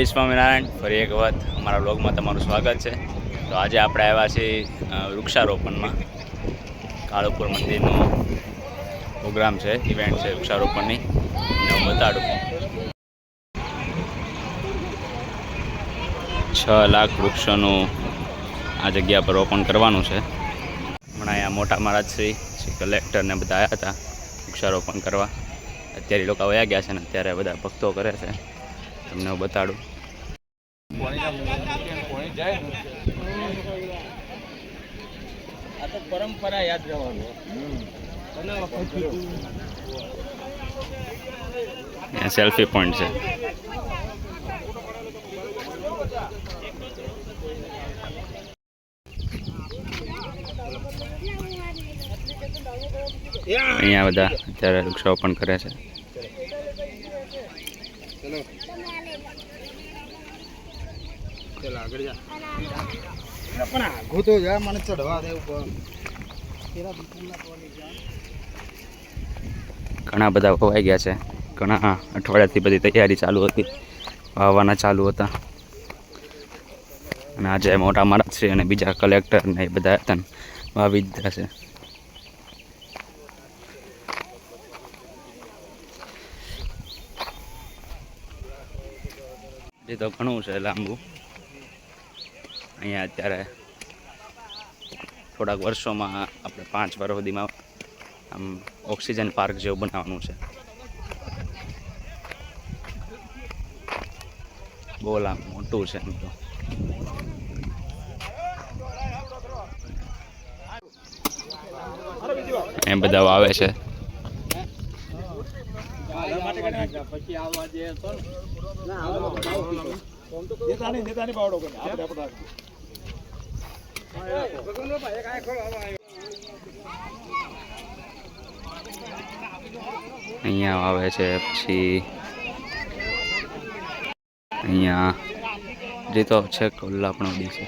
જય સ્વામિનારાયણ. ફરી એક વખત અમારા બ્લોગમાં તમારું સ્વાગત છે. તો આજે આપણે આવ્યા છીએ વૃક્ષારોપણમાં. કાળુપુર મંદિરનો પ્રોગ્રામ છે, ઇવેન્ટ છે વૃક્ષારોપણની, અને હું બતાડું. 6 લાખ વૃક્ષોનું આ જગ્યા પર રોપણ કરવાનું છે. હમણાં અહીંયા મોટા મહારાજ શ્રી કલેક્ટરને બધા આવ્યા હતા વૃક્ષારોપણ કરવા. અત્યારે એ લોકો વયા ગયા છે ને અત્યારે બધા ભક્તો કરે છે. તમને હું બતાડું. આ તો પરંપરા યાદ રહેવાનું. સેલ્ફી પોઈન્ટ છે. અહીંયા બધા અત્યારે વૃક્ષારોપણ કરે છે. પણ આઘું તો જા મને ચડવા દે ઉપર. ઘણા બધા વવાઈ ગયા છે. ઘણા અઠવાડિયાથી બધી તૈયારી ચાલુ હતી, વાવવાના ચાલુ હતા. અને આજે મોટા મહારાજ શ્રી અને બીજા કલેક્ટર ને એ બધા હતા ને વાવી દીધા છે. એ તો ઘણું છે લાંબુ. અહીંયા અત્યારે થોડાક વર્ષોમાં આપણે 5 વર્ષ સુધીમાં આમ ઓક્સિજન પાર્ક જેવું બનાવવાનું છે. બહુ લાંબુ મોટું છે એમ તો. એમ બધા વાવે છે. અહીંયા આવે છે. પછી અહીંયા જે તો છે કોલ્લા પણ ઉડી છે.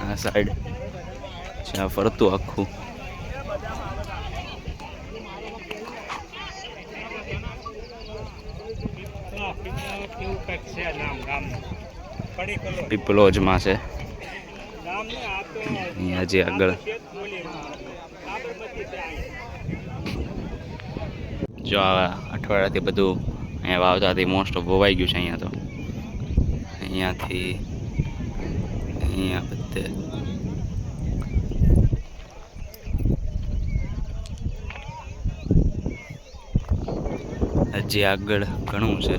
આ સાઈડ જ્યાં ફરતું આખું પીપલોજમાં છે. અહીંયા જે આગળ જો આ અઠવાડિયાથી બધું અહીંયા વાવતાથી મોસ્ટ ઓફ વવાઈ ગયું છે. અહીંયા તો અહીંયાથી અહીંયા બધે હજી આગળ ઘણું છે.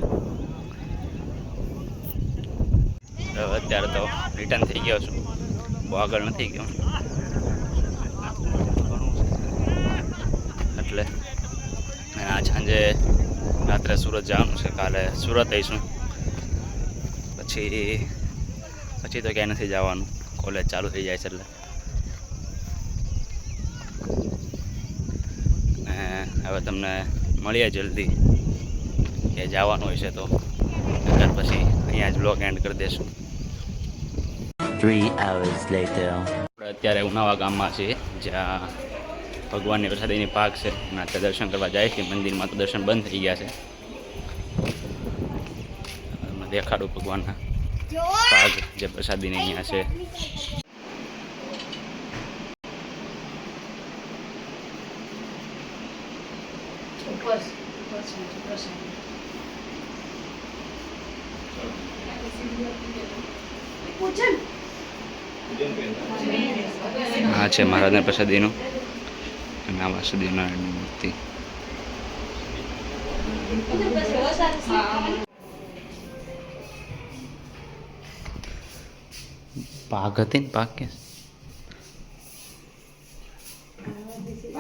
અત્યારે તો રિટર્ન થઈ ગયો છું, બહુ આગળ નથી ગયો એટલે. આ સાંજે રાત્રે સુરત જવાનું છે. કાલે સુરત આવીશું. પછી તો ક્યાંય નથી જવાનું, કોલેજ ચાલુ થઈ જાય છે એટલે. ને હવે તમને મળીએ જલ્દી કે જવાનું હોય છે તો, નકર પછી અહીંયા જ બ્લોગ એન્ડ કરી દઈશું. 3 hours later. અત્યારે ઉનાવા ગામમાં છીએ, જ્યાં ભગવાનની પ્રસાદીની પાક છે. અને ત્યાં દર્શન કરવા જાય છે. મંદિરમાં તો દર્શન બંધ થઈ ગયા છે. દેખાડું ભગવાનના પાક જે પ્રસાદીની અહીંયા છે. આ છે મહારાજના પ્રસાદીનું, અને આ વાસુદેવનારાયણની મૂર્તિ. પાક હતી ને પાક કે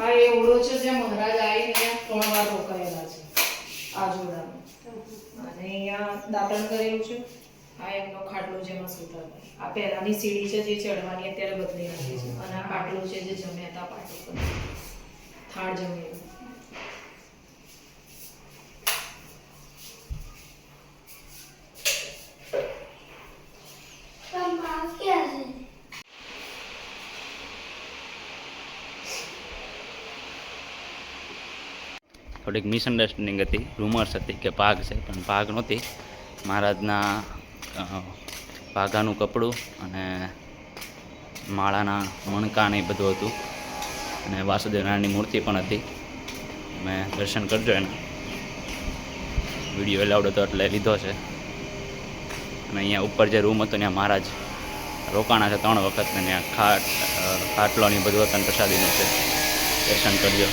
આ એવડો છે જે મહારાજ આવીને ત્યાં 3 વાર રોકાયેલા છે આ જોડામાં. અને અહીંયા દાતણ કરેલું છે. આ એમનો ખાટલો જેમાં સુતા હતા. આ પહેલાની સીડી છે જે ચડવાની અત્યારે બદલી નાખી છે. અને આ પાટલો છે જે જમ્યા હતા પાટલો પર થાળ જમેલો. થોડીક મિસઅન્ડરસ્ટેન્ડિંગ હતી, રૂમર્સ હતી કે પાઘ છે, પણ પાઘ નહોતી. મહારાજના પાઘાનું કપડું અને માળાના મણકા ને એ બધું હતું, અને વાસુદેવ નારાયણની મૂર્તિ પણ હતી. તમે દર્શન કરજો એના. વિડીયો એલાઉડ હતો એટલે લીધો છે. અને અહીંયા ઉપર જે રૂમ હતો ત્યાં મહારાજ રોકાણા છે 3 વખત, ને ત્યાં ખાટલો ને બધું હતું, પ્રસાદીનું છે. દર્શન કરજો.